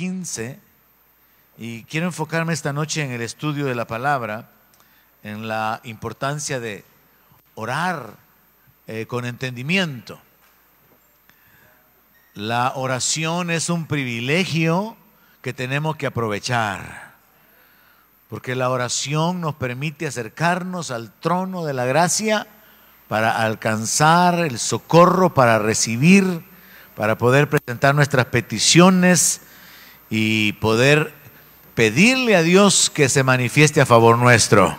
15 y quiero enfocarme esta noche en el estudio de la palabra, en la importancia de orar con entendimiento. La oración es un privilegio que tenemos que aprovechar, porque la oración nos permite acercarnos al trono de la gracia para alcanzar el socorro, para recibir, para poder presentar nuestras peticiones y poder pedirle a Dios que se manifieste a favor nuestro.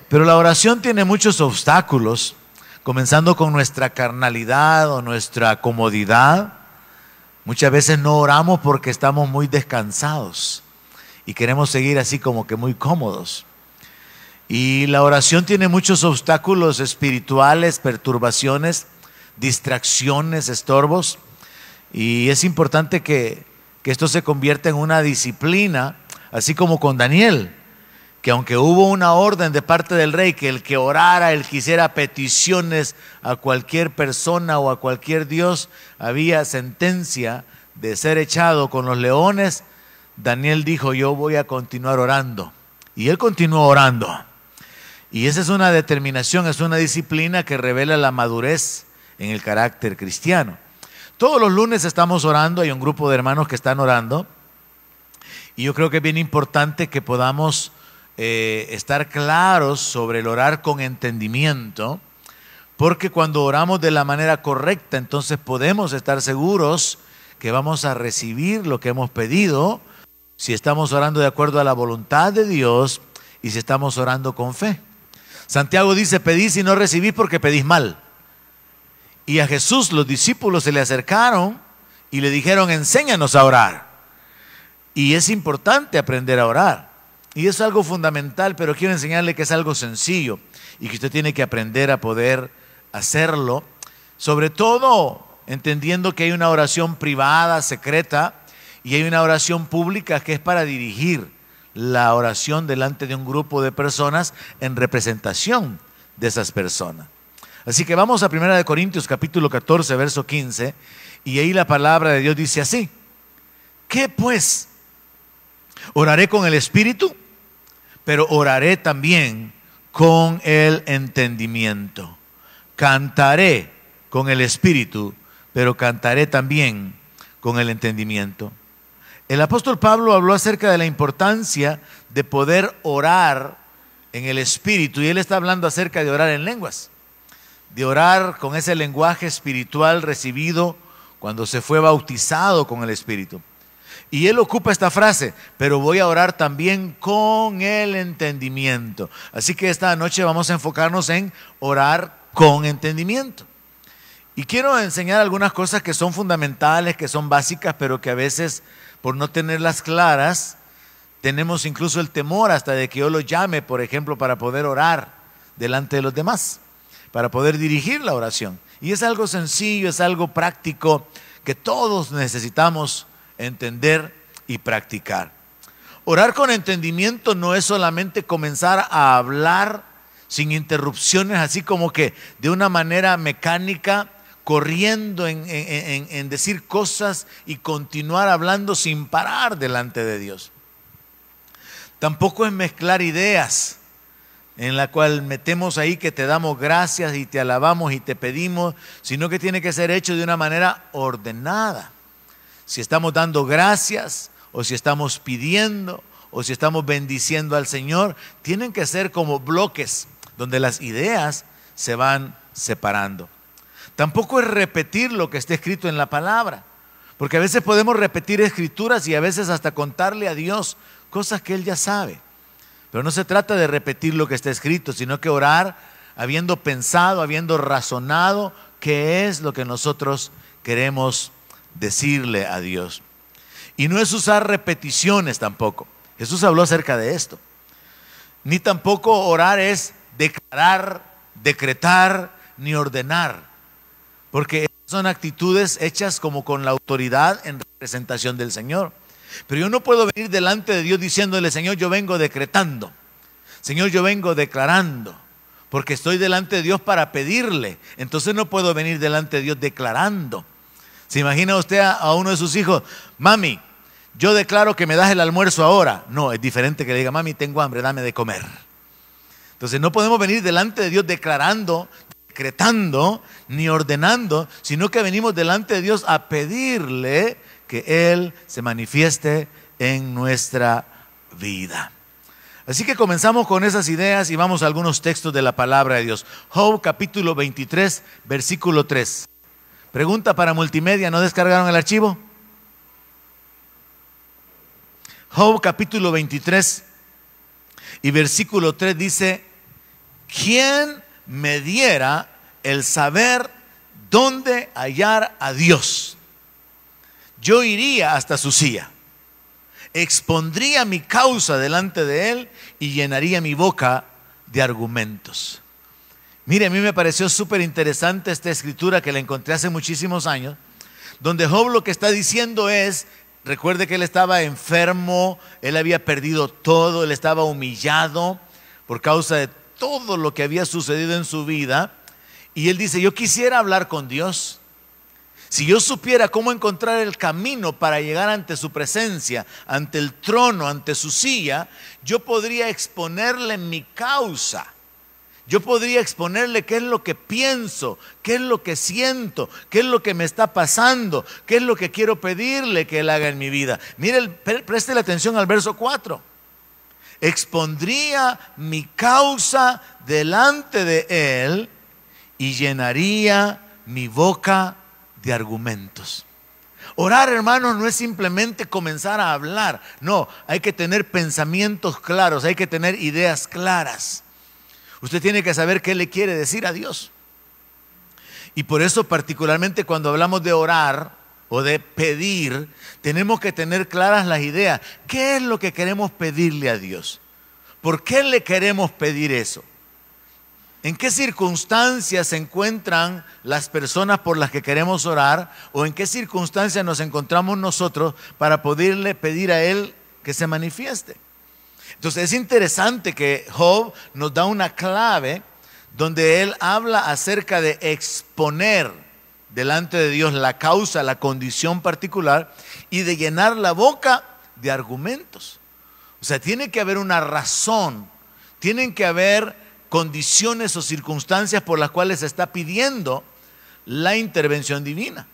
Pero la oración tiene muchos obstáculos, comenzando con nuestra carnalidad o nuestra comodidad. Muchas veces no oramos porque estamos muy descansados y queremos seguir así como que muy cómodos. Y la oración tiene muchos obstáculos espirituales, perturbaciones, distracciones, estorbos. Y es importante que esto se convierta en una disciplina, así como con Daniel, que aunque hubo una orden de parte del rey que el que orara, el que hiciera peticiones a cualquier persona o a cualquier dios, había sentencia de ser echado con los leones, Daniel dijo: yo voy a continuar orando. Y él continuó orando. Y esa es una determinación, es una disciplina que revela la madurez en el carácter cristiano. Todos los lunes estamos orando, hay un grupo de hermanos que están orando, y yo creo que es bien importante que podamos estar claros sobre el orar con entendimiento, porque cuando oramos de la manera correcta, entonces podemos estar seguros que vamos a recibir lo que hemos pedido, si estamos orando de acuerdo a la voluntad de Dios y si estamos orando con fe. Santiago dice: pedís y no recibís porque pedís mal. Y a Jesús los discípulos se le acercaron y le dijeron: enséñanos a orar. Y es importante aprender a orar. Y es algo fundamental, pero quiero enseñarle que es algo sencillo y que usted tiene que aprender a poder hacerlo. Sobre todo entendiendo que hay una oración privada, secreta, y hay una oración pública que es para dirigir la oración delante de un grupo de personas en representación de esas personas. Así que vamos a 1 Corintios capítulo 14, verso 15, y ahí la palabra de Dios dice así: ¿qué pues? Oraré con el Espíritu, pero oraré también con el entendimiento. Cantaré con el Espíritu, pero cantaré también con el entendimiento. El apóstol Pablo habló acerca de la importancia de poder orar en el Espíritu, y él está hablando acerca de orar en lenguas, de orar con ese lenguaje espiritual recibido cuando se fue bautizado con el Espíritu. Y él ocupa esta frase: pero voy a orar también con el entendimiento. Así que esta noche vamos a enfocarnos en orar con entendimiento. Y quiero enseñar algunas cosas que son fundamentales, que son básicas, pero que a veces, por no tenerlas claras, tenemos incluso el temor hasta de que yo lo llame, por ejemplo, para poder orar delante de los demás, para poder dirigir la oración. Y es algo sencillo, es algo práctico que todos necesitamos entender y practicar. Orar con entendimiento no es solamente comenzar a hablar sin interrupciones, así como que de una manera mecánica, corriendo en decir cosas y continuar hablando sin parar delante de Dios. Tampoco es mezclar ideas, en la cual metemos ahí que te damos gracias y te alabamos y te pedimos, sino que tiene que ser hecho de una manera ordenada. Si estamos dando gracias, o si estamos pidiendo, o si estamos bendiciendo al Señor, tienen que ser como bloques donde las ideas se van separando. Tampoco es repetir lo que está escrito en la palabra, porque a veces podemos repetir escrituras y a veces hasta contarle a Dios cosas que Él ya sabe. Pero no se trata de repetir lo que está escrito, sino que orar habiendo pensado, habiendo razonado qué es lo que nosotros queremos decirle a Dios. Y no es usar repeticiones tampoco. Jesús habló acerca de esto. Ni tampoco orar es declarar, decretar, ni ordenar, porque son actitudes hechas como con la autoridad en representación del Señor. Pero yo no puedo venir delante de Dios diciéndole: Señor, yo vengo decretando, Señor, yo vengo declarando, porque estoy delante de Dios para pedirle. Entonces no puedo venir delante de Dios declarando. ¿Se imagina usted a uno de sus hijos: mami, yo declaro que me das el almuerzo ahora. No, es diferente que le diga, mami, tengo hambre, dame de comer. Entonces no podemos venir delante de Dios declarando, decretando, ni ordenando, sino que venimos delante de Dios a pedirle que Él se manifieste en nuestra vida. Así que comenzamos con esas ideas y vamos a algunos textos de la palabra de Dios. Job capítulo 23, versículo 3. Pregunta para multimedia, ¿no descargaron el archivo? Job capítulo 23 y versículo 3 dice: ¿quién me diera el saber dónde hallar a Dios? Yo iría hasta su silla, expondría mi causa delante de Él y llenaría mi boca de argumentos. Mire, a mí me pareció súper interesante esta escritura que la encontré hace muchísimos años, donde Job lo que está diciendo es, recuerde que él estaba enfermo, él había perdido todo, él estaba humillado por causa de todo lo que había sucedido en su vida, y él dice, yo quisiera hablar con Dios. Si yo supiera cómo encontrar el camino para llegar ante su presencia, ante el trono, ante su silla, yo podría exponerle mi causa. Yo podría exponerle qué es lo que pienso, qué es lo que siento, qué es lo que me está pasando, qué es lo que quiero pedirle que Él haga en mi vida. Mire, préstele atención al verso 4. Expondría mi causa delante de Él y llenaría mi boca de argumentos. Orar, hermanos, no es simplemente comenzar a hablar. No, hay que tener pensamientos claros, hay que tener ideas claras. Usted tiene que saber qué le quiere decir a Dios. Y por eso, particularmente cuando hablamos de orar o de pedir, tenemos que tener claras las ideas. ¿Qué es lo que queremos pedirle a Dios? ¿Por qué le queremos pedir eso? ¿En qué circunstancias se encuentran las personas por las que queremos orar? ¿O en qué circunstancias nos encontramos nosotros para poderle pedir a Él que se manifieste? Entonces es interesante que Job nos da una clave donde él habla acerca de exponer delante de Dios la causa, la condición particular y de llenar la boca de argumentos. O sea, tiene que haber una razón, tienen que haber condiciones o circunstancias por las cuales se está pidiendo la intervención divina.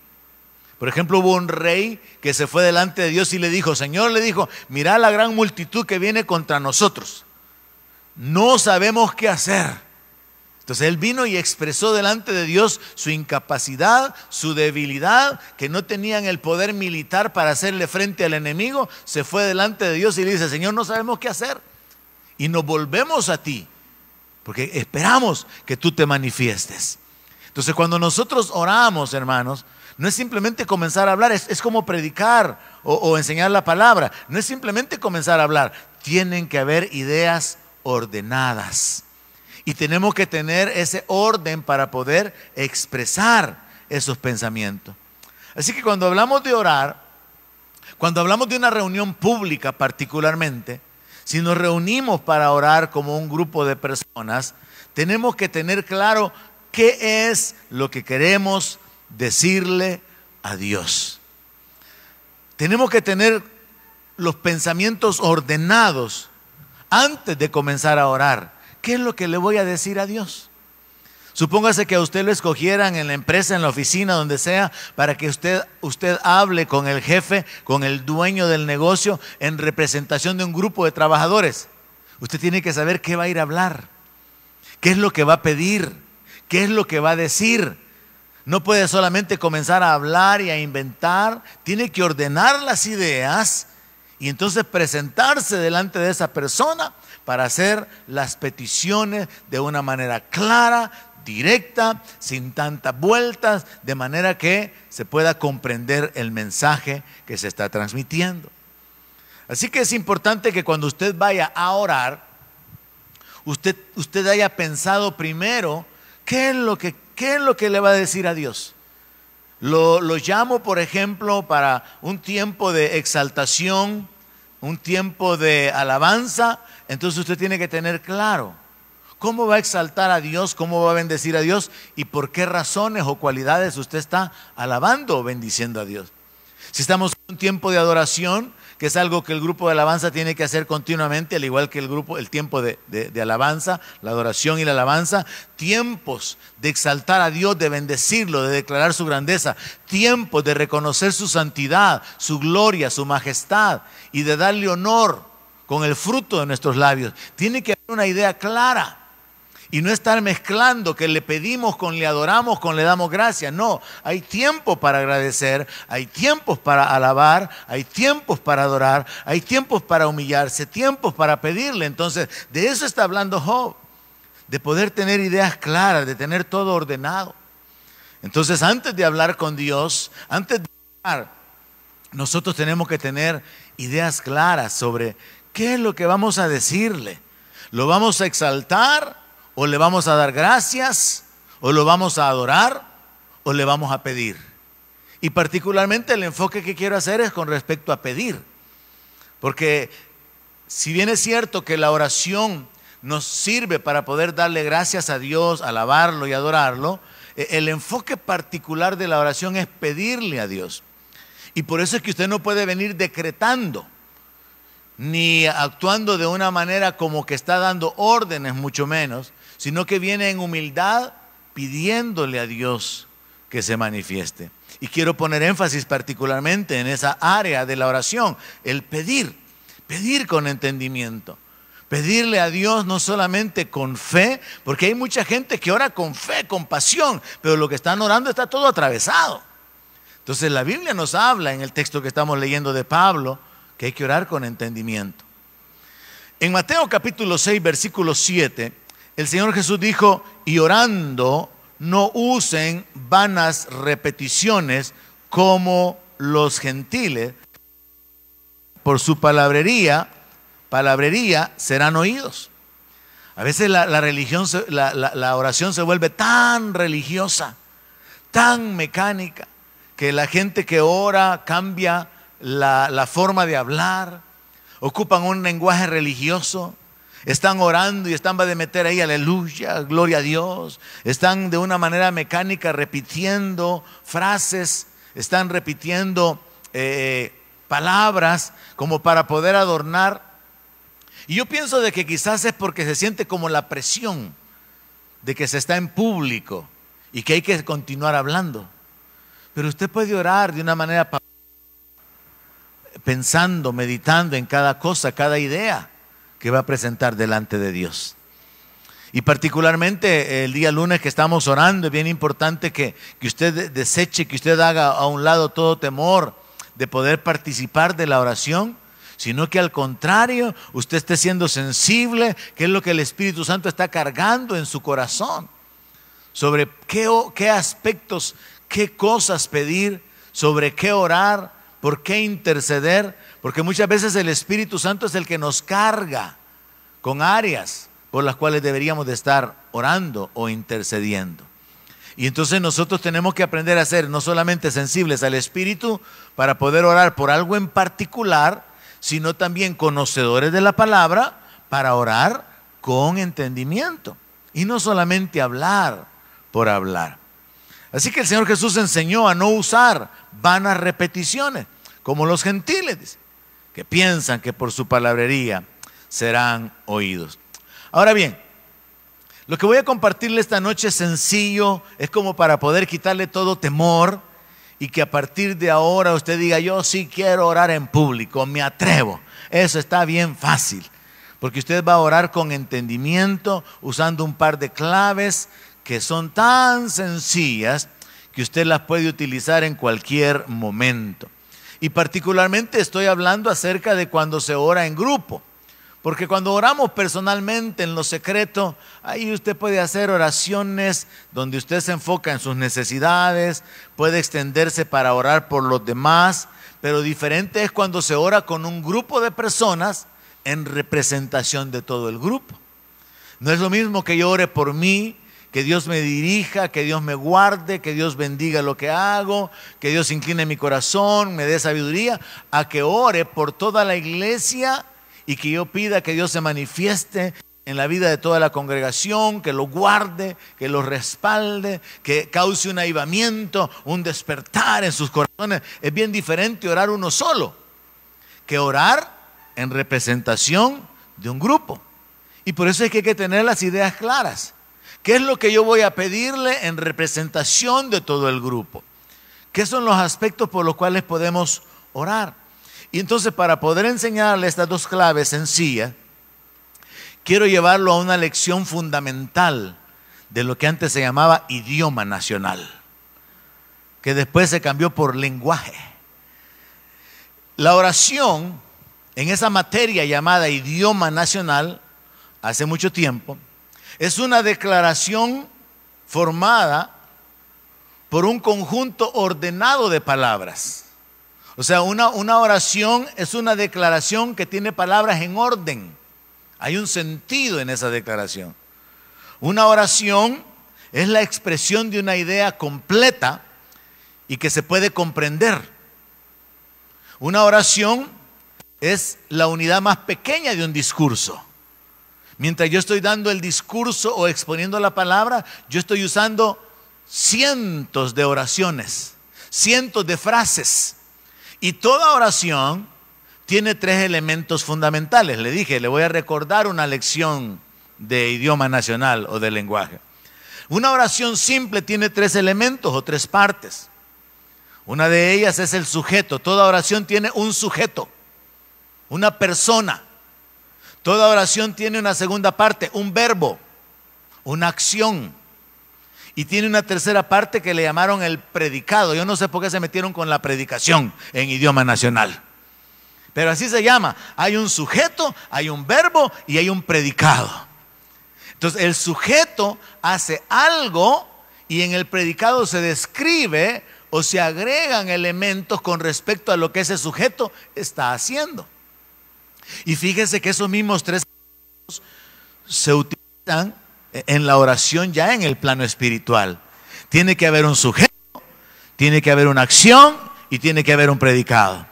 Por ejemplo, hubo un rey que se fue delante de Dios y le dijo, Señor, le dijo, mira la gran multitud que viene contra nosotros. No sabemos qué hacer. Entonces él vino y expresó delante de Dios su incapacidad, su debilidad, que no tenían el poder militar para hacerle frente al enemigo. Se fue delante de Dios y le dice, Señor, no sabemos qué hacer. Y nos volvemos a ti, porque esperamos que tú te manifiestes. Entonces cuando nosotros oramos, hermanos, no es simplemente comenzar a hablar, es como predicar o enseñar la palabra. No es simplemente comenzar a hablar, tienen que haber ideas ordenadas. Y tenemos que tener ese orden para poder expresar esos pensamientos. Así que cuando hablamos de orar, cuando hablamos de una reunión pública particularmente, si nos reunimos para orar como un grupo de personas, tenemos que tener claro qué es lo que queremos decirle a Dios. Tenemos que tener los pensamientos ordenados antes de comenzar a orar. ¿Qué es lo que le voy a decir a Dios? Supóngase que a usted lo escogieran en la empresa, en la oficina, donde sea, para que usted hable con el jefe, con el dueño del negocio, en representación de un grupo de trabajadores. Usted tiene que saber qué va a ir a hablar, qué es lo que va a pedir, qué es lo que va a decir. No puede solamente comenzar a hablar y a inventar, tiene que ordenar las ideas y entonces presentarse delante de esa persona para hacer las peticiones de una manera clara, directa, sin tantas vueltas, de manera que se pueda comprender el mensaje que se está transmitiendo. Así que es importante que cuando usted vaya a orar, usted haya pensado primero qué es lo que le va a decir a Dios. Lo llamo, por ejemplo, para un tiempo de exaltación, un tiempo de alabanza. Entonces usted tiene que tener claro cómo va a exaltar a Dios, cómo va a bendecir a Dios y por qué razones o cualidades usted está alabando o bendiciendo a Dios. Si estamos en un tiempo de adoración, que es algo que el grupo de alabanza tiene que hacer continuamente, al igual que el tiempo de alabanza, la adoración y la alabanza. Tiempos de exaltar a Dios, de bendecirlo, de declarar su grandeza. Tiempos de reconocer su santidad, su gloria, su majestad y de darle honor con el fruto de nuestros labios. Tiene que haber una idea clara. Y no estar mezclando que le pedimos con le adoramos, con le damos gracias. No, hay tiempo para agradecer, hay tiempos para alabar, hay tiempos para adorar, hay tiempos para humillarse, tiempos para pedirle. Entonces, de eso está hablando Job, de poder tener ideas claras, de tener todo ordenado. Entonces, antes de hablar con Dios, antes de hablar, nosotros tenemos que tener ideas claras sobre qué es lo que vamos a decirle. ¿Lo vamos a exaltar? ¿O le vamos a dar gracias? ¿O lo vamos a adorar? ¿O le vamos a pedir? Y particularmente el enfoque que quiero hacer es con respecto a pedir. Porque si bien es cierto que la oración nos sirve para poder darle gracias a Dios, alabarlo y adorarlo, el enfoque particular de la oración es pedirle a Dios. Y por eso es que usted no puede venir decretando, ni actuando de una manera como que está dando órdenes, mucho menos, sino que viene en humildad pidiéndole a Dios que se manifieste. Y quiero poner énfasis particularmente en esa área de la oración, el pedir con entendimiento. Pedirle a Dios no solamente con fe, porque hay mucha gente que ora con fe, con pasión, pero lo que están orando está todo atravesado. Entonces la Biblia nos habla en el texto que estamos leyendo de Pablo, que hay que orar con entendimiento. En Mateo capítulo 6, versículo 7, el Señor Jesús dijo: y orando no usen vanas repeticiones como los gentiles, por su palabrería serán oídos. A veces la oración se vuelve tan religiosa, tan mecánica, que la gente que ora cambia la forma de hablar, ocupan un lenguaje religioso, están orando y están de meter ahí aleluya, gloria a Dios, están de una manera mecánica repitiendo frases, están repitiendo palabras como para poder adornar. Y yo pienso de que quizás es porque se siente como la presión de que se está en público y que hay que continuar hablando. Pero usted puede orar de una manera pensando, meditando en cada cosa, cada idea que va a presentar delante de Dios. Y particularmente el día lunes que estamos orando, es bien importante que usted deseche, que usted haga a un lado todo temor de poder participar de la oración, sino que al contrario, usted esté siendo sensible, que es lo que el Espíritu Santo está cargando en su corazón, sobre qué aspectos, qué cosas pedir, sobre qué orar, por qué interceder, porque muchas veces el Espíritu Santo es el que nos carga con áreas por las cuales deberíamos de estar orando o intercediendo. Y entonces nosotros tenemos que aprender a ser no solamente sensibles al Espíritu para poder orar por algo en particular, sino también conocedores de la palabra para orar con entendimiento y no solamente hablar por hablar. Así que el Señor Jesús enseñó a no usar vanas repeticiones como los gentiles, que piensan que por su palabrería serán oídos. Ahora bien, lo que voy a compartirle esta noche es sencillo, es como para poder quitarle todo temor y que a partir de ahora usted diga: yo sí quiero orar en público, me atrevo. Eso está bien fácil, porque usted va a orar con entendimiento, usando un par de claves que son tan sencillas que usted las puede utilizar en cualquier momento. Y particularmente estoy hablando acerca de cuando se ora en grupo. Porque cuando oramos personalmente en lo secreto, ahí usted puede hacer oraciones donde usted se enfoca en sus necesidades, puede extenderse para orar por los demás, pero diferente es cuando se ora con un grupo de personas en representación de todo el grupo. No es lo mismo que yo ore por mí, que Dios me dirija, que Dios me guarde, que Dios bendiga lo que hago, que Dios incline mi corazón, me dé sabiduría, a que ore por toda la iglesia y que yo pida que Dios se manifieste en la vida de toda la congregación, que lo guarde, que lo respalde, que cause un avivamiento, un despertar en sus corazones. Es bien diferente orar uno solo que orar en representación de un grupo. Y por eso es que hay que tener las ideas claras. ¿Qué es lo que yo voy a pedirle en representación de todo el grupo? ¿Qué son los aspectos por los cuales podemos orar? Y entonces, para poder enseñarle estas dos claves sencillas, quiero llevarlo a una lección fundamental de lo que antes se llamaba idioma nacional, que después se cambió por lenguaje. La oración, en esa materia llamada idioma nacional, hace mucho tiempo, es una declaración formada por un conjunto ordenado de palabras. O sea, una oración es una declaración que tiene palabras en orden. Hay un sentido en esa declaración. Una oración es la expresión de una idea completa y que se puede comprender. Una oración es la unidad más pequeña de un discurso. Mientras yo estoy dando el discurso o exponiendo la palabra, yo estoy usando cientos de oraciones, cientos de frases. Y toda oración tiene tres elementos fundamentales. Le dije, le voy a recordar una lección de idioma nacional o de lenguaje. Una oración simple tiene tres elementos o tres partes. Una de ellas es el sujeto. Toda oración tiene un sujeto, una persona. Toda oración tiene una segunda parte, un verbo, una acción. Y tiene una tercera parte que le llamaron el predicado. Yo no sé por qué se metieron con la predicación en idioma nacional, pero así se llama. Hay un sujeto, hay un verbo y hay un predicado. Entonces el sujeto hace algo y en el predicado se describe o se agregan elementos con respecto a lo que ese sujeto está haciendo. Y fíjese que esos mismos tres se utilizan en la oración ya en el plano espiritual. Tiene que haber un sujeto, tiene que haber una acción y tiene que haber un predicado.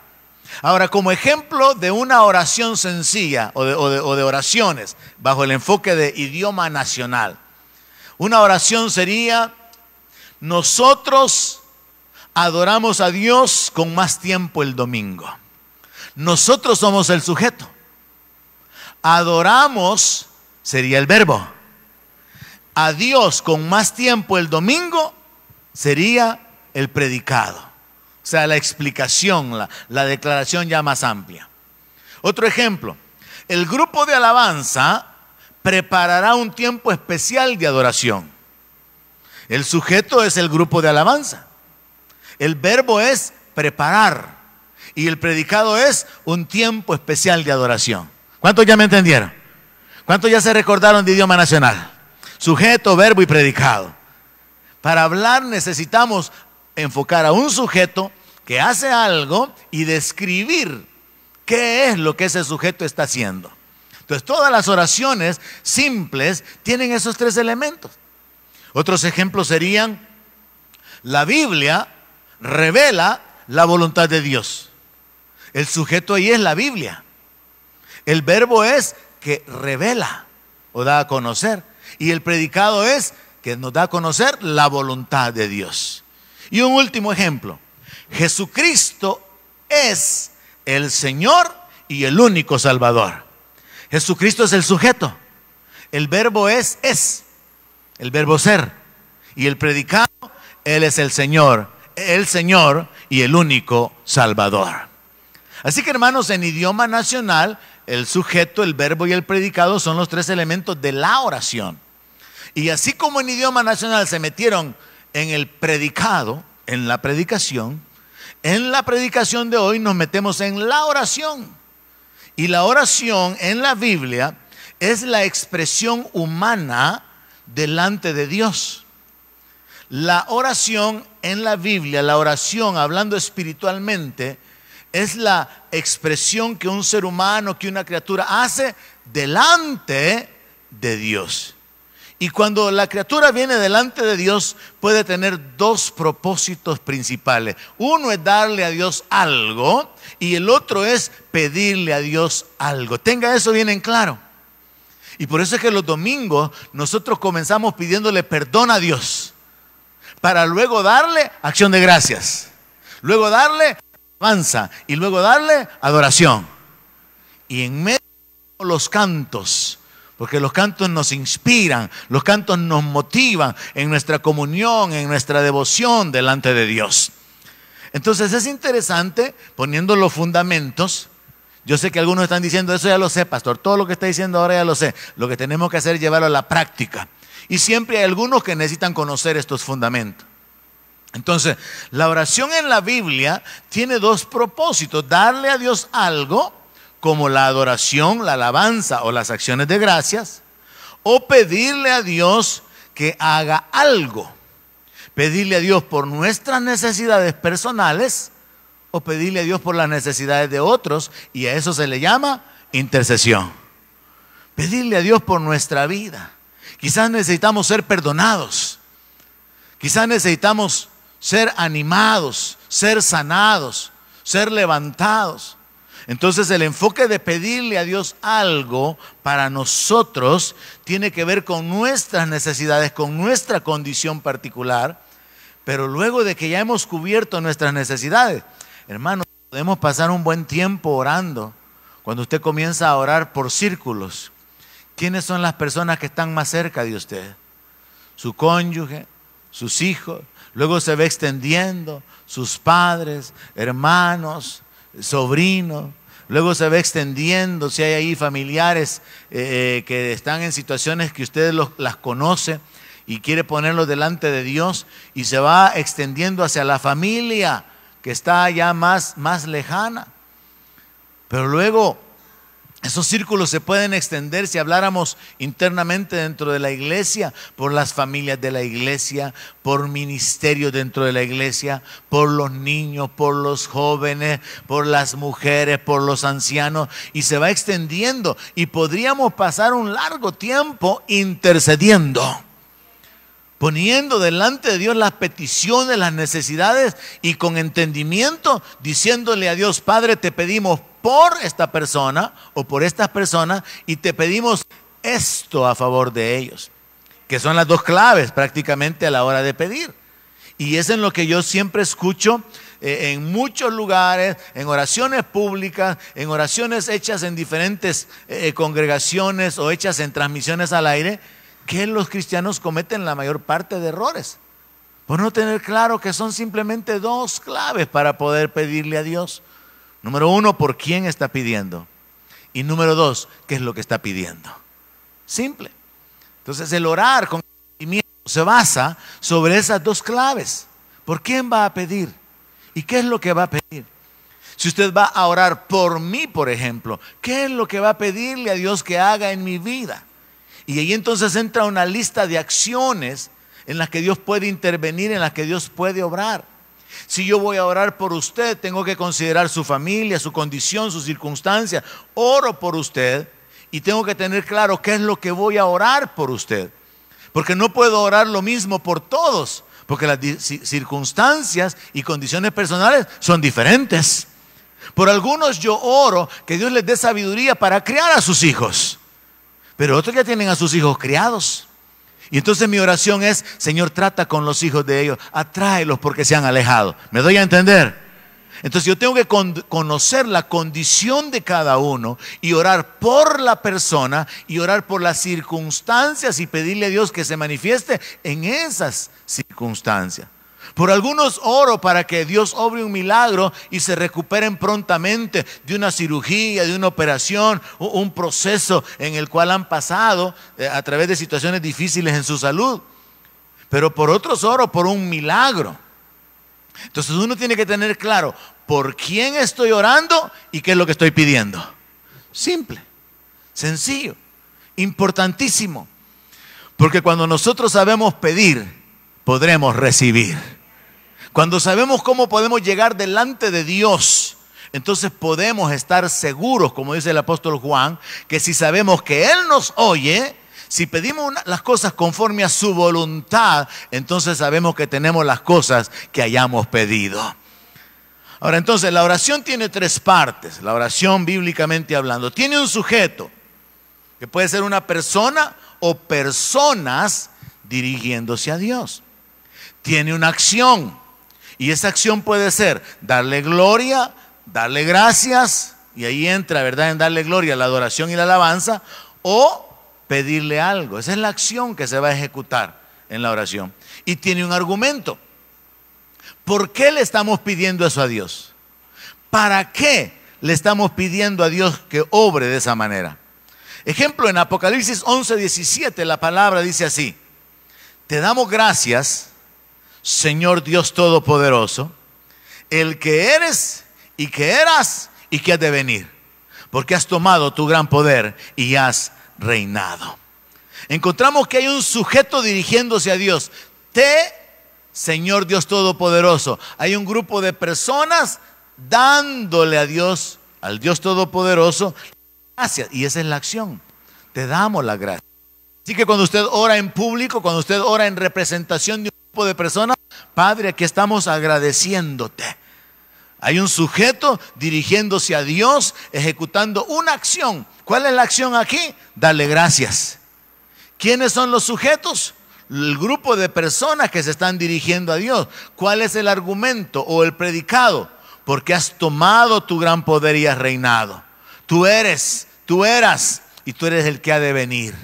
Ahora, como ejemplo de una oración sencilla o de oraciones bajo el enfoque de idioma nacional, una oración sería: nosotros adoramos a Dios con más tiempo el domingo. Nosotros somos el sujeto. Adoramos sería el verbo. A Dios con más tiempo el domingo sería el predicado. O sea, la explicación, la declaración ya más amplia. Otro ejemplo: el grupo de alabanza preparará un tiempo especial de adoración. El sujeto es el grupo de alabanza. El verbo es preparar. Y el predicado es un tiempo especial de adoración. ¿Cuántos ya me entendieron? ¿Cuántos ya se recordaron de idioma nacional? Sujeto, verbo y predicado. Para hablar necesitamos enfocar a un sujeto que hace algo y describir qué es lo que ese sujeto está haciendo. Entonces, todas las oraciones simples tienen esos tres elementos. Otros ejemplos serían: la Biblia revela la voluntad de Dios. El sujeto ahí es la Biblia. El verbo es que revela o da a conocer. Y el predicado es que nos da a conocer la voluntad de Dios. Y un último ejemplo: Jesucristo es el Señor y el único Salvador. Jesucristo es el sujeto. El verbo es el verbo ser. Y el predicado, Él es el Señor y el único Salvador. Así que, hermanos, en idioma nacional, el sujeto, el verbo y el predicado son los tres elementos de la oración. Y así como en idioma nacional se metieron en el predicado, en la predicación de hoy nos metemos en la oración. Y la oración en la Biblia es la expresión humana delante de Dios. La oración en la Biblia, la oración hablando espiritualmente, es la expresión que un ser humano, que una criatura hace delante de Dios. Y cuando la criatura viene delante de Dios, puede tener dos propósitos principales. Uno es darle a Dios algo y el otro es pedirle a Dios algo. Tenga eso bien en claro. Y por eso es que los domingos nosotros comenzamos pidiéndole perdón a Dios, para luego darle acción de gracias, luego darle alabanza y luego darle adoración. Y en medio de los cantos, porque los cantos nos inspiran, los cantos nos motivan en nuestra comunión, en nuestra devoción delante de Dios. Entonces es interesante, poniendo los fundamentos. Yo sé que algunos están diciendo, eso ya lo sé, pastor, todo lo que está diciendo ahora ya lo sé. Lo que tenemos que hacer es llevarlo a la práctica. Y siempre hay algunos que necesitan conocer estos fundamentos. Entonces, la oración en la Biblia tiene dos propósitos: darle a Dios algo, como la adoración, la alabanza o las acciones de gracias, o pedirle a Dios que haga algo. Pedirle a Dios por nuestras necesidades personales o pedirle a Dios por las necesidades de otros, y a eso se le llama intercesión. Pedirle a Dios por nuestra vida. Quizás necesitamos ser perdonados, quizás necesitamos ser animados, ser sanados, ser levantados. Entonces el enfoque de pedirle a Dios algo para nosotros tiene que ver con nuestras necesidades, con nuestra condición particular. Pero luego de que ya hemos cubierto nuestras necesidades, hermanos, podemos pasar un buen tiempo orando. Cuando usted comienza a orar por círculos, ¿quiénes son las personas que están más cerca de usted? Su cónyuge, sus hijos. Luego se va extendiendo, sus padres, hermanos, sobrinos. Luego se va extendiendo, si hay ahí familiares que están en situaciones que usted las conoce y quiere ponerlos delante de Dios, y se va extendiendo hacia la familia que está ya más lejana. Pero luego esos círculos se pueden extender, si habláramos internamente dentro de la iglesia, por las familias de la iglesia, por ministerios dentro de la iglesia, por los niños, por los jóvenes, por las mujeres, por los ancianos, y se va extendiendo, y podríamos pasar un largo tiempo intercediendo, poniendo delante de Dios las peticiones, las necesidades, y con entendimiento diciéndole a Dios: Padre, te pedimos por esta persona o por estas personas, y te pedimos esto a favor de ellos, que son las dos claves prácticamente a la hora de pedir. Y es en lo que yo siempre escucho en muchos lugares, en oraciones públicas, en oraciones hechas en diferentes congregaciones o hechas en transmisiones al aire, que los cristianos cometen la mayor parte de errores, por no tener claro que son simplemente dos claves para poder pedirle a Dios. Número uno, ¿por quién está pidiendo? Y número dos, ¿qué es lo que está pidiendo? Simple. Entonces el orar con entendimiento se basa sobre esas dos claves. ¿Por quién va a pedir? ¿Y qué es lo que va a pedir? Si usted va a orar por mí, por ejemplo, ¿qué es lo que va a pedirle a Dios que haga en mi vida? Y ahí entonces entra una lista de acciones en las que Dios puede intervenir, en las que Dios puede obrar. Si yo voy a orar por usted, tengo que considerar su familia, su condición, sus circunstancias. Oro por usted y tengo que tener claro qué es lo que voy a orar por usted. Porque no puedo orar lo mismo por todos, porque las circunstancias y condiciones personales son diferentes. Por algunos yo oro que Dios les dé sabiduría para criar a sus hijos, pero otros ya tienen a sus hijos criados. Y entonces mi oración es: Señor, trata con los hijos de ellos, atráelos porque se han alejado. ¿Me doy a entender? Entonces yo tengo que conocer la condición de cada uno y orar por la persona y orar por las circunstancias y pedirle a Dios que se manifieste en esas circunstancias. Por algunos oro para que Dios obre un milagro y se recuperen prontamente de una cirugía, de una operación, un proceso en el cual han pasado a través de situaciones difíciles en su salud. Pero por otros oro por un milagro. Entonces uno tiene que tener claro por quién estoy orando y qué es lo que estoy pidiendo. Simple, sencillo, importantísimo. Porque cuando nosotros sabemos pedir, podremos recibir. Cuando sabemos cómo podemos llegar delante de Dios, entonces podemos estar seguros, como dice el apóstol Juan, que si sabemos que Él nos oye, si pedimos las cosas conforme a su voluntad, entonces sabemos que tenemos las cosas que hayamos pedido. Ahora entonces la oración tiene tres partes, la oración bíblicamente hablando. Tiene un sujeto, que puede ser una persona o personas dirigiéndose a Dios. Tiene una acción, y esa acción puede ser darle gloria, darle gracias y ahí entra, ¿verdad?, en darle gloria, la adoración y la alabanza, o pedirle algo. Esa es la acción que se va a ejecutar en la oración. Y tiene un argumento. ¿Por qué le estamos pidiendo eso a Dios? ¿Para qué le estamos pidiendo a Dios que obre de esa manera? Ejemplo, en Apocalipsis 11:17 la palabra dice así: te damos gracias, Señor Dios Todopoderoso, el que eres y que eras y que has de venir, porque has tomado tu gran poder y has reinado. Encontramos que hay un sujeto dirigiéndose a Dios. Señor Dios Todopoderoso. Hay un grupo de personas dándole a Dios, al Dios Todopoderoso, gracias. Y esa es la acción. Te damos la gracia. Así que cuando usted ora en público, cuando usted ora en representación de un grupo de personas, Padre, aquí estamos agradeciéndote. Hay un sujeto dirigiéndose a Dios, ejecutando una acción. ¿Cuál es la acción aquí? Darle gracias. ¿Quiénes son los sujetos? El grupo de personas que se están dirigiendo a Dios. ¿Cuál es el argumento o el predicado? Porque has tomado tu gran poder y has reinado. Tú eres, tú eras y tú eres el que ha de venir.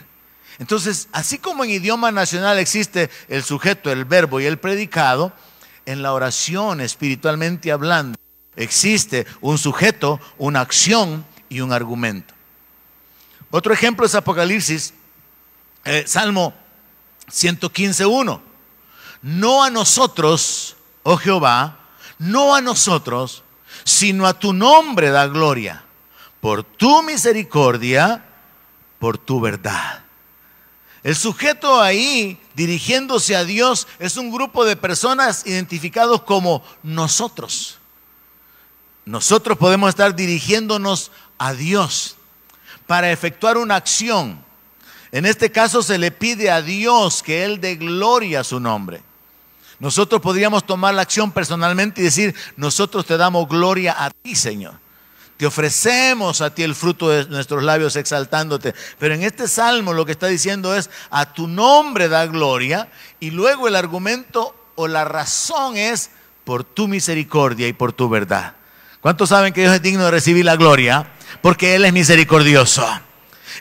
Entonces, así como en idioma nacional existe el sujeto, el verbo y el predicado, en la oración, espiritualmente hablando, existe un sujeto, una acción y un argumento. Otro ejemplo es Apocalipsis, Salmo 115:1. No a nosotros, oh Jehová, no a nosotros, sino a tu nombre da gloria, por tu misericordia, por tu verdad. El sujeto ahí dirigiéndose a Dios es un grupo de personas identificados como nosotros. Nosotros podemos estar dirigiéndonos a Dios para efectuar una acción. En este caso se le pide a Dios que Él dé gloria a su nombre. Nosotros podríamos tomar la acción personalmente y decir: nosotros te damos gloria a ti, Señor. Te ofrecemos a ti el fruto de nuestros labios exaltándote. Pero en este salmo lo que está diciendo es: a tu nombre da gloria. Y luego el argumento o la razón es: por tu misericordia y por tu verdad. ¿Cuántos saben que Dios es digno de recibir la gloria? Porque Él es misericordioso.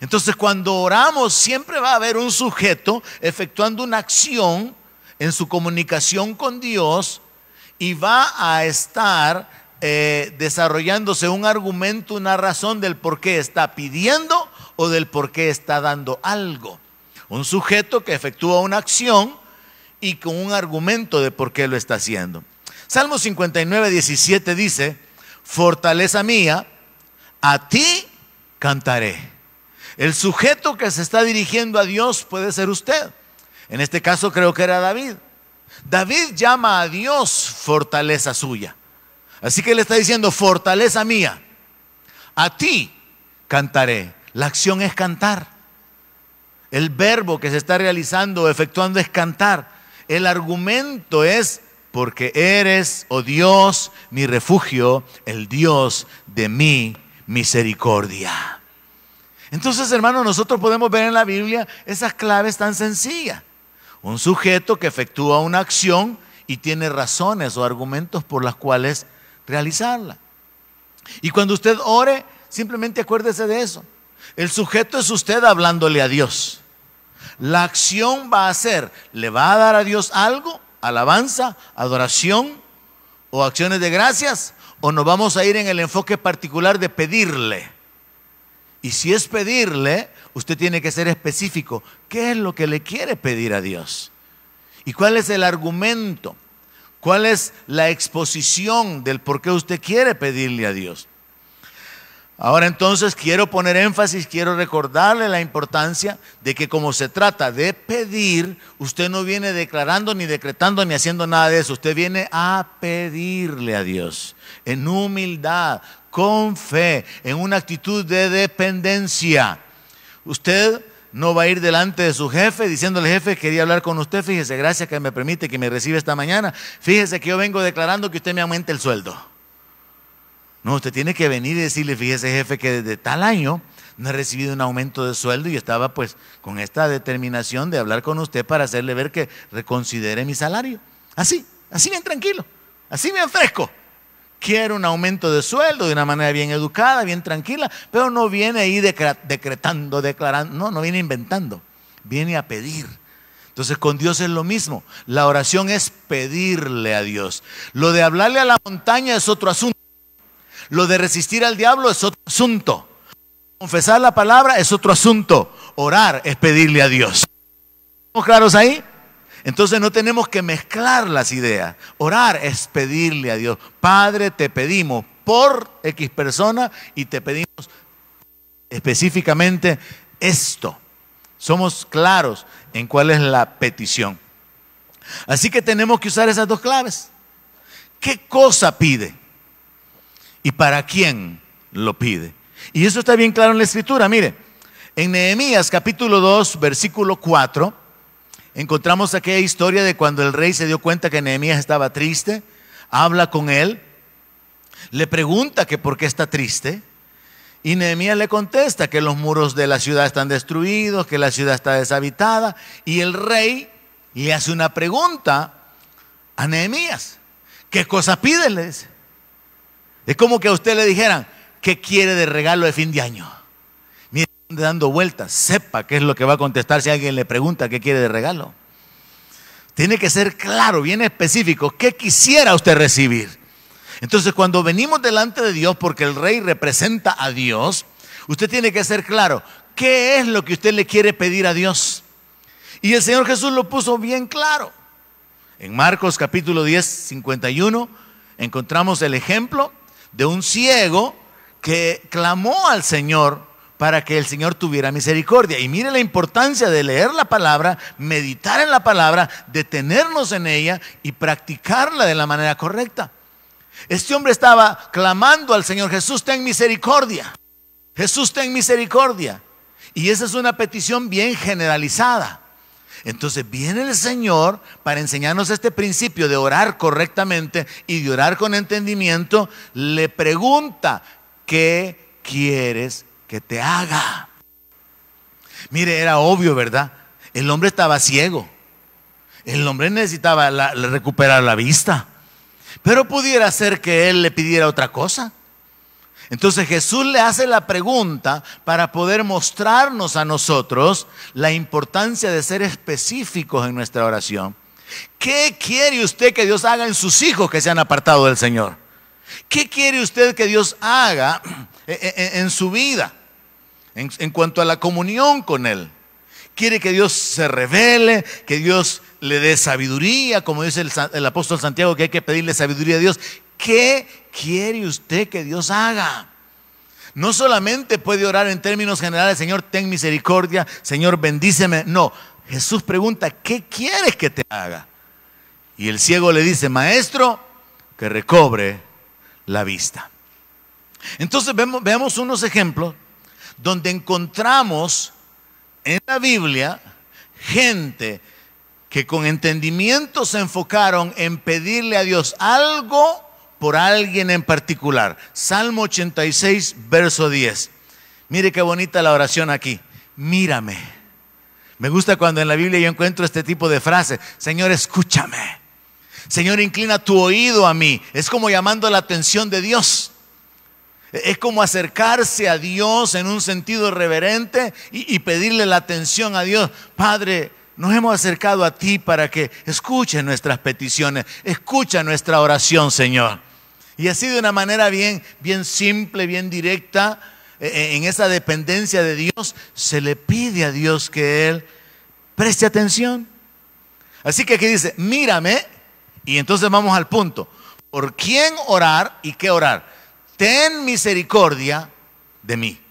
Entonces, cuando oramos, siempre va a haber un sujeto efectuando una acción en su comunicación con Dios, y va a estar desarrollándose un argumento, una razón del por qué está pidiendo o del por qué está dando algo. Un sujeto que efectúa una acción y con un argumento de por qué lo está haciendo. Salmo 59:17 dice: fortaleza mía, a ti cantaré. El sujeto que se está dirigiendo a Dios puede ser usted. En este caso creo que era David. David llama a Dios fortaleza suya. Así que le está diciendo: fortaleza mía, a ti cantaré. La acción es cantar. El verbo que se está realizando o efectuando es cantar. El argumento es: porque eres, oh Dios, mi refugio, el Dios de mi misericordia. Entonces, hermanos, nosotros podemos ver en la Biblia esas claves tan sencillas. Un sujeto que efectúa una acción y tiene razones o argumentos por las cuales realizarla. Y cuando usted ore, simplemente acuérdese de eso. El sujeto es usted hablándole a Dios. La acción va a ser: ¿le va a dar a Dios algo? ¿Alabanza, adoración o acciones de gracias? ¿O nos vamos a ir en el enfoque particular de pedirle? Y si es pedirle, usted tiene que ser específico. ¿Qué es lo que le quiere pedir a Dios? ¿Y cuál es el argumento? ¿Cuál es la exposición del por qué usted quiere pedirle a Dios? Ahora entonces quiero poner énfasis, quiero recordarle la importancia de que como se trata de pedir, usted no viene declarando, ni decretando, ni haciendo nada de eso. Usted viene a pedirle a Dios en humildad, con fe, en una actitud de dependencia. Usted no va a ir delante de su jefe diciéndole: jefe, quería hablar con usted, fíjese, gracias que me permite que me reciba esta mañana. Fíjese que yo vengo declarando que usted me aumente el sueldo. No, usted tiene que venir y decirle: fíjese, jefe, que desde tal año no he recibido un aumento de sueldo y estaba pues con esta determinación de hablar con usted para hacerle ver que reconsidere mi salario. Así bien tranquilo, así bien fresco. quiere un aumento de sueldo de una manera bien educada, bien tranquila, pero no viene ahí decretando, declarando, no viene inventando, viene a pedir. Entonces con Dios es lo mismo, la oración es pedirle a Dios. Lo de hablarle a la montaña es otro asunto, lo de resistir al diablo es otro asunto, confesar la palabra es otro asunto, orar es pedirle a Dios. ¿Estamos claros ahí? Entonces no tenemos que mezclar las ideas. Orar es pedirle a Dios. Padre, te pedimos por X persona y te pedimos específicamente esto. Somos claros en cuál es la petición. Así que tenemos que usar esas dos claves. ¿Qué cosa pide? ¿Y para quién lo pide? Y eso está bien claro en la Escritura. Mire, en Nehemías capítulo 2, versículo 4, encontramos aquella historia de cuando el rey se dio cuenta que Nehemías estaba triste, habla con él, le pregunta que por qué está triste, y Nehemías le contesta que los muros de la ciudad están destruidos, que la ciudad está deshabitada, y el rey le hace una pregunta a Nehemías. ¿Qué cosa pide? Le dice. Es como que a usted le dijeran, ¿qué quiere de regalo de fin de año? Mire, dando vueltas, sepa qué es lo que va a contestar si alguien le pregunta qué quiere de regalo. Tiene que ser claro, bien específico, ¿qué quisiera usted recibir? Entonces cuando venimos delante de Dios, porque el rey representa a Dios, usted tiene que ser claro, ¿qué es lo que usted le quiere pedir a Dios? Y el Señor Jesús lo puso bien claro. En Marcos capítulo 10, 51, encontramos el ejemplo de un ciego que clamó al Señor para que el Señor tuviera misericordia. Y mire la importancia de leer la palabra, meditar en la palabra, detenernos en ella y practicarla de la manera correcta. Este hombre estaba clamando al Señor, Jesús, ten misericordia. Jesús, ten misericordia. Y esa es una petición bien generalizada. Entonces viene el Señor para enseñarnos este principio de orar correctamente y de orar con entendimiento. Le pregunta, ¿qué quieres que te haga? Mire, era obvio, ¿verdad? El hombre estaba ciego. El hombre necesitaba recuperar la vista. Pero pudiera ser que él le pidiera otra cosa. Entonces Jesús le hace la pregunta para poder mostrarnos a nosotros la importancia de ser específicos en nuestra oración. ¿Qué quiere usted que Dios haga en sus hijos que se han apartado del Señor? ¿Qué quiere usted que Dios haga en su vida en cuanto a la comunión con Él? ¿Quiere que Dios se revele, que Dios le dé sabiduría, como dice el apóstol Santiago, que hay que pedirle sabiduría a Dios? ¿Qué quiere usted que Dios haga? No solamente puede orar en términos generales, Señor, ten misericordia, Señor, bendíceme. No, Jesús pregunta, ¿qué quieres que te haga? Y el ciego le dice, Maestro, que recobre la vista. Entonces veamos unos ejemplos donde encontramos en la Biblia gente que con entendimiento se enfocaron en pedirle a Dios algo por alguien en particular. Salmo 86, verso 10. Mire qué bonita la oración aquí. Mírame. Me gusta cuando en la Biblia yo encuentro este tipo de frases. Señor, escúchame. Señor, inclina tu oído a mí. Es como llamando la atención de Dios. Es como acercarse a Dios en un sentido reverente y pedirle la atención a Dios. Padre, nos hemos acercado a ti para que escuche nuestras peticiones, escucha nuestra oración, Señor. Y así de una manera bien simple, bien directa, en esa dependencia de Dios, se le pide a Dios que Él preste atención. Así que aquí dice, mírame, y entonces vamos al punto. ¿Por quién orar y qué orar? Ten misericordia de mí.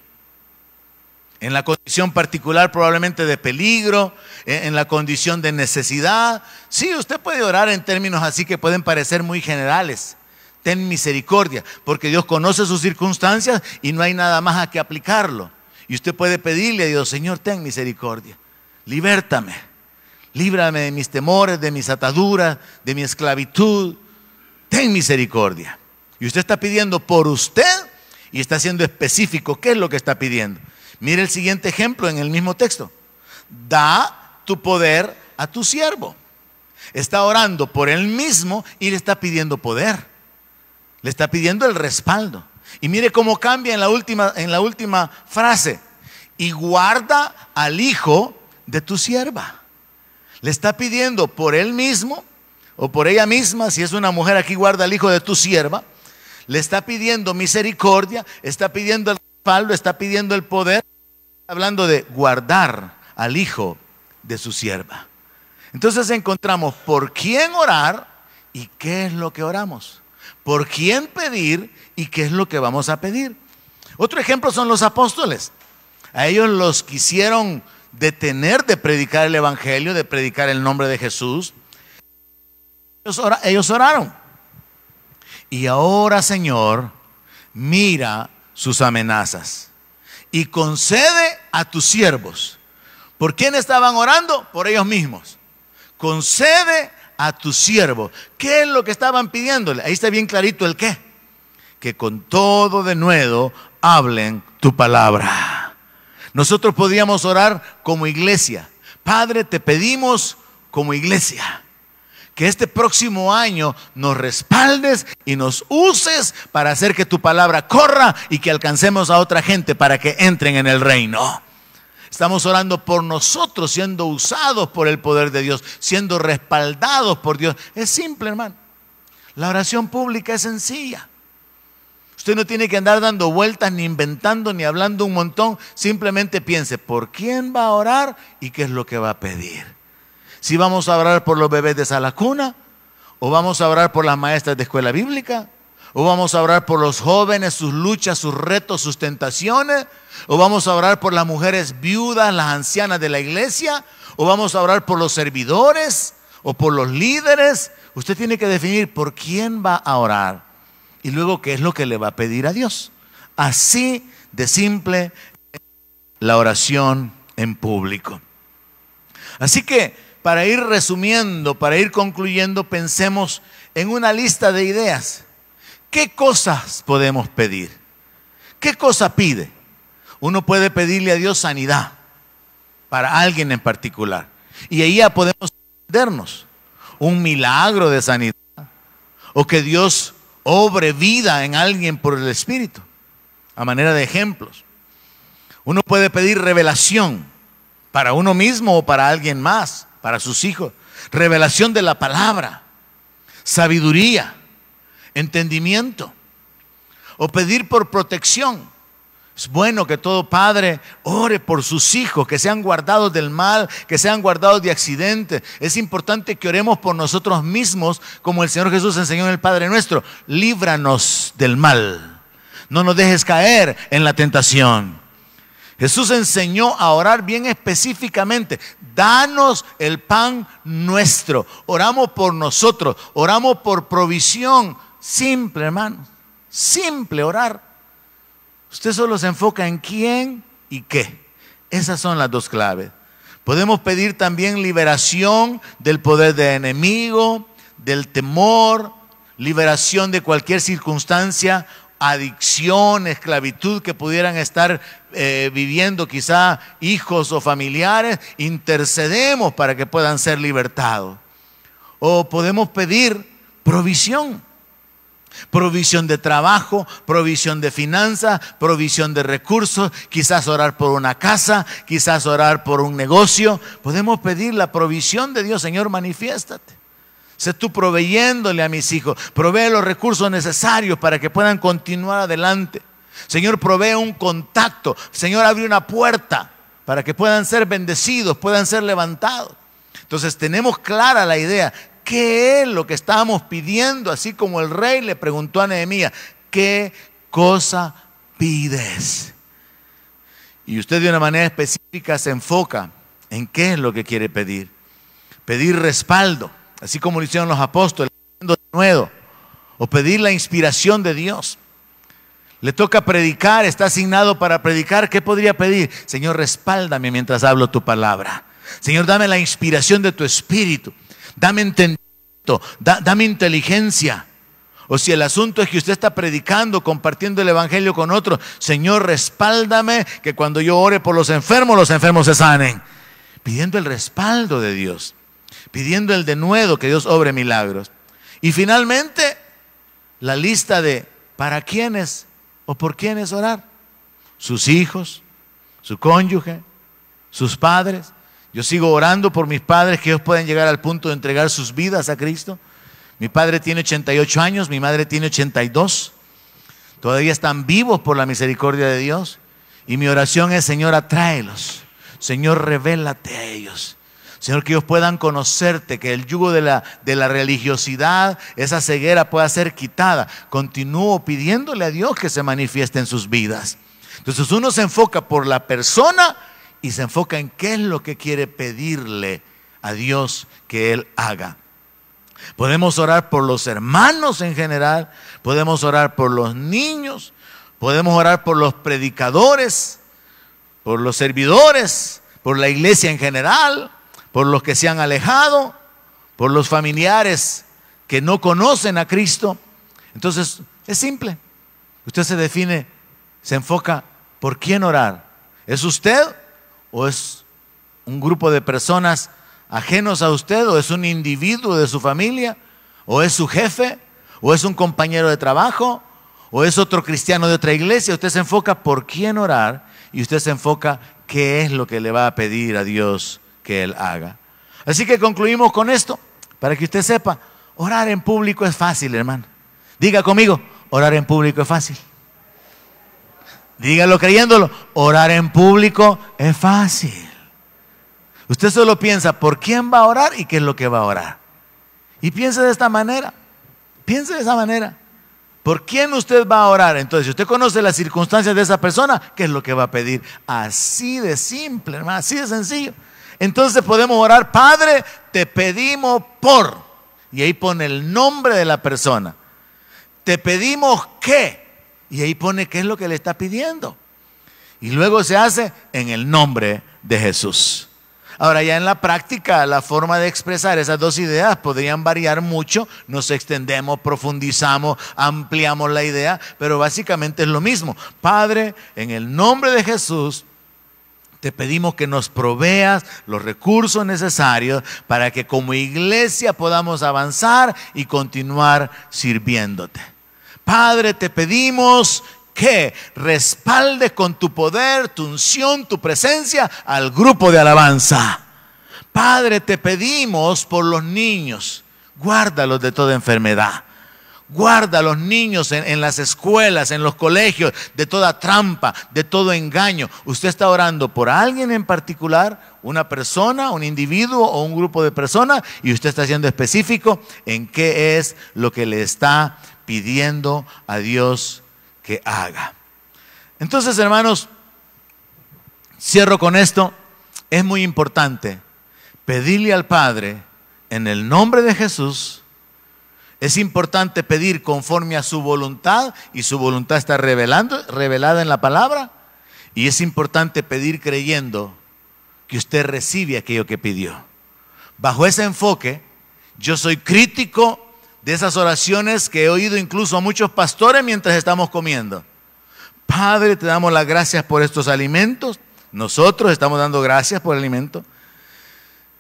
En la condición particular probablemente de peligro, en la condición de necesidad. Sí, usted puede orar en términos así que pueden parecer muy generales. Ten misericordia, porque Dios conoce sus circunstancias y no hay nada más a que aplicarlo. Y usted puede pedirle a Dios, Señor, ten misericordia, libértame, líbrame de mis temores, de mis ataduras, de mi esclavitud. Ten misericordia. Y usted está pidiendo por usted y está siendo específico. ¿Qué es lo que está pidiendo? Mire el siguiente ejemplo en el mismo texto. Da tu poder a tu siervo. Está orando por él mismo y le está pidiendo poder. Le está pidiendo el respaldo. Y mire cómo cambia en la última frase. Y guarda al hijo de tu sierva. Le está pidiendo por él mismo o por ella misma, si es una mujer aquí, guarda al hijo de tu sierva. Le está pidiendo misericordia, está pidiendo el respaldo, está pidiendo el poder. Hablando de guardar al hijo de su sierva. Entonces encontramos por quién orar y qué es lo que oramos. Por quién pedir y qué es lo que vamos a pedir. Otro ejemplo son los apóstoles. A ellos los quisieron detener de predicar el evangelio, de predicar el nombre de Jesús. Ellos oraron. Y ahora, Señor, mira sus amenazas y concede a tus siervos. ¿Por quién estaban orando? Por ellos mismos. Concede a tus siervos. ¿Qué es lo que estaban pidiéndole? Ahí está bien clarito el qué. Que con todo denuedo hablen tu palabra. Nosotros podíamos orar como iglesia. Padre, te pedimos como iglesia que este próximo año nos respaldes y nos uses para hacer que tu palabra corra y que alcancemos a otra gente para que entren en el reino. Estamos orando por nosotros, siendo usados por el poder de Dios, siendo respaldados por Dios. Es simple, hermano. La oración pública es sencilla. Usted no tiene que andar dando vueltas, ni inventando, ni hablando un montón. Simplemente piense, ¿por quién va a orar y qué es lo que va a pedir? Si vamos a orar por los bebés de sala cuna, o vamos a orar por las maestras de escuela bíblica, o vamos a orar por los jóvenes, sus luchas, sus retos, sus tentaciones, o vamos a orar por las mujeres viudas, las ancianas de la iglesia, o vamos a orar por los servidores, o por los líderes. Usted tiene que definir por quién va a orar y luego qué es lo que le va a pedir a Dios. Así de simple la oración en público. Así que para ir resumiendo, para ir concluyendo, pensemos en una lista de ideas. ¿Qué cosas podemos pedir? ¿Qué cosa pide? Uno puede pedirle a Dios sanidad para alguien en particular. Y ahí ya podemos entendernos. Un milagro de sanidad. O que Dios obre vida en alguien por el Espíritu. A manera de ejemplos. Uno puede pedir revelación para uno mismo o para alguien más, para sus hijos. Revelación de la palabra. Sabiduría. Entendimiento. O pedir por protección. Es bueno que todo padre ore por sus hijos, que sean guardados del mal, que sean guardados de accidentes. Es importante que oremos por nosotros mismos, como el Señor Jesús enseñó en el Padre Nuestro. Líbranos del mal. No nos dejes caer en la tentación. Jesús enseñó a orar bien específicamente. Danos el pan nuestro. Oramos por nosotros. Oramos por provisión. Simple, hermano. Simple orar. Usted solo se enfoca en quién y qué. Esas son las dos claves. Podemos pedir también liberación del poder del enemigo, del temor, liberación de cualquier circunstancia, adicción, esclavitud que pudieran estar viviendo quizá hijos o familiares. Intercedemos para que puedan ser libertados. O podemos pedir provisión. Provisión de trabajo, provisión de finanzas, provisión de recursos, quizás orar por una casa, quizás orar por un negocio. Podemos pedir la provisión de Dios. Señor, manifiéstate. Sé tú proveyéndole a mis hijos. Provee los recursos necesarios para que puedan continuar adelante. Señor, provee un contacto. Señor, abre una puerta para que puedan ser bendecidos, puedan ser levantados. Entonces tenemos clara la idea. ¿Qué es lo que estábamos pidiendo? Así como el rey le preguntó a Nehemías, ¿qué cosa pides? Y usted de una manera específica se enfoca en qué es lo que quiere pedir. Pedir respaldo, así como lo hicieron los apóstoles, o pedir la inspiración de Dios. Le toca predicar, está asignado para predicar. ¿Qué podría pedir? Señor, respáldame mientras hablo tu palabra. Señor, dame la inspiración de tu espíritu. Dame entendimiento, dame inteligencia. O si el asunto es que usted está predicando, compartiendo el evangelio con otros, Señor, respáldame que cuando yo ore por los enfermos se sanen. Pidiendo el respaldo de Dios, pidiendo el denuedo, que Dios obre milagros. Y finalmente, la lista de para quiénes o por quiénes orar. Sus hijos, su cónyuge, sus padres. Yo sigo orando por mis padres, que ellos puedan llegar al punto de entregar sus vidas a Cristo. Mi padre tiene 88 años, mi madre tiene 82. Todavía están vivos por la misericordia de Dios. Y mi oración es: Señor, atráelos. Señor, revélate a ellos. Señor, que ellos puedan conocerte, que el yugo de la religiosidad, esa ceguera pueda ser quitada. Continúo pidiéndole a Dios que se manifieste en sus vidas. Entonces uno se enfoca por la persona y se enfoca en qué es lo que quiere pedirle a Dios que Él haga. Podemos orar por los hermanos en general, podemos orar por los niños, podemos orar por los predicadores, por los servidores, por la iglesia en general, por los que se han alejado, por los familiares que no conocen a Cristo. Entonces es simple. Usted se define, se enfoca por quién orar. ¿Es usted o es un grupo de personas ajenos a usted, o es un individuo de su familia, o es su jefe, o es un compañero de trabajo, o es otro cristiano de otra iglesia? Usted se enfoca por quién orar y usted se enfoca qué es lo que le va a pedir a Dios que Él haga. Así que concluimos con esto, para que usted sepa: orar en público es fácil, hermano. Diga conmigo: orar en público es fácil. Dígalo creyéndolo: orar en público es fácil. Usted solo piensa por quién va a orar y qué es lo que va a orar. Y piense de esta manera. Piense de esa manera. ¿Por quién usted va a orar? Entonces, si usted conoce las circunstancias de esa persona, ¿qué es lo que va a pedir? Así de simple, hermano, así de sencillo. Entonces podemos orar: Padre, te pedimos por, y ahí pone el nombre de la persona. Te pedimos que, y ahí pone qué es lo que le está pidiendo. Y luego se hace en el nombre de Jesús. Ahora, ya en la práctica, la forma de expresar esas dos ideas podrían variar mucho. Nos extendemos, profundizamos, ampliamos la idea, pero básicamente es lo mismo. Padre, en el nombre de Jesús, te pedimos que nos proveas los recursos necesarios para que como iglesia podamos avanzar y continuar sirviéndote. Padre, te pedimos que respaldes con tu poder, tu unción, tu presencia al grupo de alabanza. Padre, te pedimos por los niños: guárdalos de toda enfermedad. Guarda a los niños en las escuelas, en los colegios, de toda trampa, de todo engaño. Usted está orando por alguien en particular, una persona, un individuo o un grupo de personas, y usted está siendo específico en qué es lo que le está pidiendo a Dios que haga. Entonces, hermanos, cierro con esto. Es muy importante pedirle al Padre en el nombre de Jesús. Es importante pedir conforme a su voluntad, y su voluntad está revelada en la palabra. Y es importante pedir creyendo que usted recibe aquello que pidió. Bajo ese enfoque, yo soy crítico de esas oraciones que he oído incluso a muchos pastores mientras estamos comiendo. Padre, te damos las gracias por estos alimentos. Nosotros estamos dando gracias por el alimento.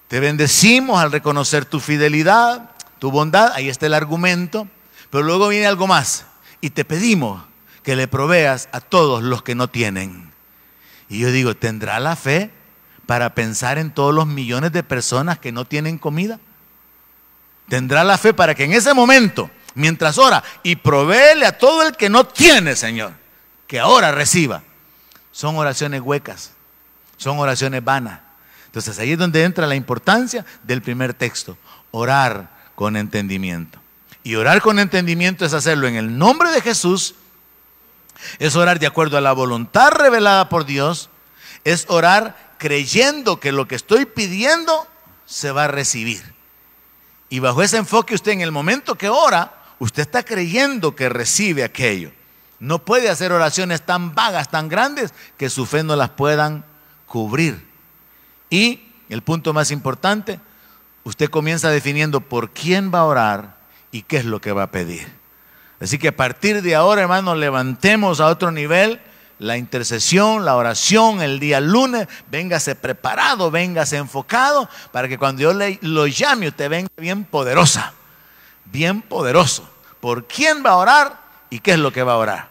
Te bendecimos al reconocer tu fidelidad, tu bondad. Ahí está el argumento. Pero luego viene algo más: y te pedimos que le proveas a todos los que no tienen. Y yo digo, ¿tendrá la fe para pensar en todos los millones de personas que no tienen comida? ¿Tendrá la fe para que en ese momento, mientras ora, y provéele a todo el que no tiene, Señor, que ahora reciba? Son oraciones huecas, son oraciones vanas. Entonces ahí es donde entra la importancia del primer texto: orar con entendimiento. Y orar con entendimiento es hacerlo en el nombre de Jesús, es orar de acuerdo a la voluntad revelada por Dios, es orar creyendo que lo que estoy pidiendo se va a recibir. Y bajo ese enfoque, usted en el momento que ora, usted está creyendo que recibe aquello. No puede hacer oraciones tan vagas, tan grandes, que su fe no las puedan cubrir. Y el punto más importante: usted comienza definiendo por quién va a orar y qué es lo que va a pedir. Así que a partir de ahora, hermanos, levantemos a otro nivel la intercesión, la oración el día lunes. Véngase preparado, véngase enfocado, para que cuando yo lo llame, usted venga bien poderosa, bien poderoso. por quién va a orar y qué es lo que va a orar.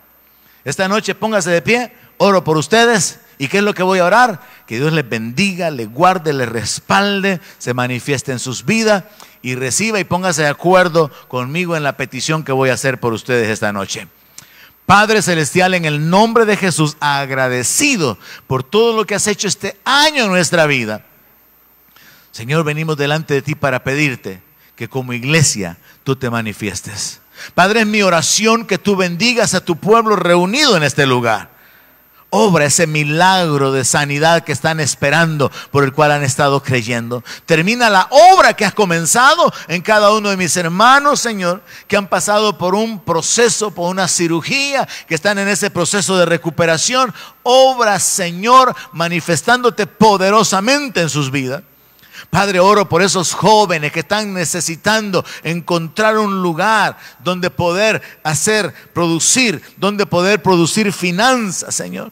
Esta noche póngase de pie, oro por ustedes. ¿Y qué es lo que voy a orar? Que Dios les bendiga, les guarde, les respalde, se manifieste en sus vidas y reciba y póngase de acuerdo conmigo en la petición que voy a hacer por ustedes esta noche. Padre Celestial, en el nombre de Jesús, agradecido por todo lo que has hecho este año en nuestra vida. Señor, venimos delante de ti para pedirte que como iglesia tú te manifiestes. Padre, es mi oración que tú bendigas a tu pueblo reunido en este lugar. Obra ese milagro de sanidad que están esperando, por el cual han estado creyendo. Termina la obra que has comenzado en cada uno de mis hermanos, Señor, que han pasado por un proceso, por una cirugía, que están en ese proceso de recuperación. Obra, Señor, manifestándote poderosamente en sus vidas. Padre, oro por esos jóvenes que están necesitando encontrar un lugar donde poder donde poder producir finanzas, Señor.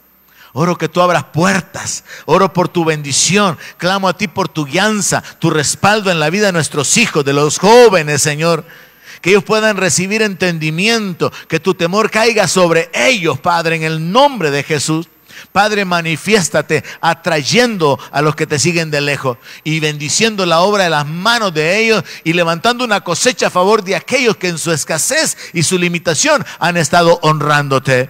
Oro que tú abras puertas, oro por tu bendición, clamo a ti por tu guianza, tu respaldo en la vida de nuestros hijos, de los jóvenes, Señor. Que ellos puedan recibir entendimiento, que tu temor caiga sobre ellos, Padre, en el nombre de Jesús. Padre, manifiéstate atrayendo a los que te siguen de lejos y bendiciendo la obra de las manos de ellos y levantando una cosecha a favor de aquellos que en su escasez y su limitación han estado honrándote.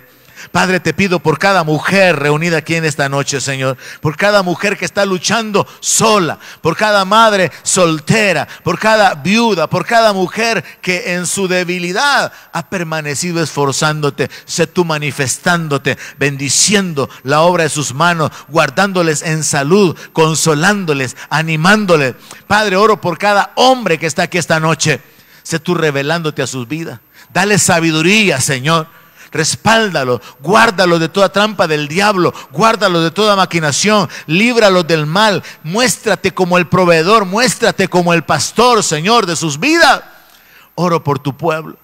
Padre, te pido por cada mujer reunida aquí en esta noche, Señor, por cada mujer que está luchando sola, por cada madre soltera, por cada viuda, por cada mujer que en su debilidad ha permanecido esforzándote. Sé tú manifestándote, bendiciendo la obra de sus manos, guardándoles en salud, consolándoles, animándoles. Padre, oro por cada hombre que está aquí esta noche. Sé tú revelándote a sus vidas. Dale sabiduría, Señor. Respáldalo, guárdalo de toda trampa del diablo, guárdalo de toda maquinación, líbralo del mal. Muéstrate como el proveedor, muéstrate como el pastor, Señor, de sus vidas. Oro por tu pueblo,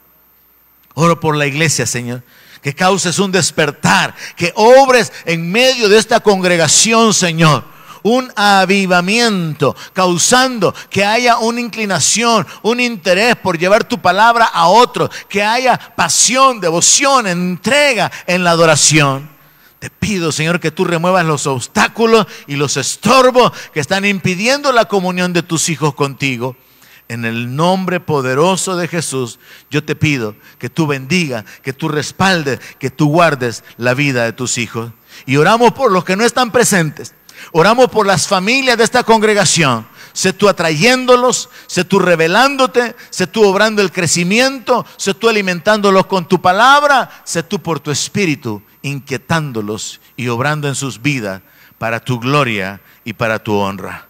oro por la iglesia, Señor, que causes un despertar, que obres en medio de esta congregación, Señor, un avivamiento, causando que haya una inclinación, un interés por llevar tu palabra a otros, que haya pasión, devoción, entrega en la adoración. Te pido, Señor, que tú remuevas los obstáculos y los estorbos que están impidiendo la comunión de tus hijos contigo. En el nombre poderoso de Jesús, yo te pido que tú bendigas, que tú respaldes, que tú guardes la vida de tus hijos. Y oramos por los que no están presentes. Oramos por las familias de esta congregación. Sé tú atrayéndolos, sé tú revelándote, sé tú obrando el crecimiento, sé tú alimentándolos con tu palabra, sé tú por tu espíritu inquietándolos y obrando en sus vidas para tu gloria y para tu honra.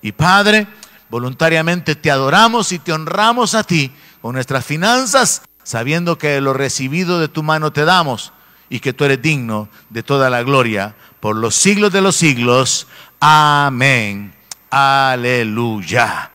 Y Padre, voluntariamente te adoramos y te honramos a ti con nuestras finanzas, sabiendo que lo recibido de tu mano te damos y que tú eres digno de toda la gloria por los siglos de los siglos. Amén. Aleluya.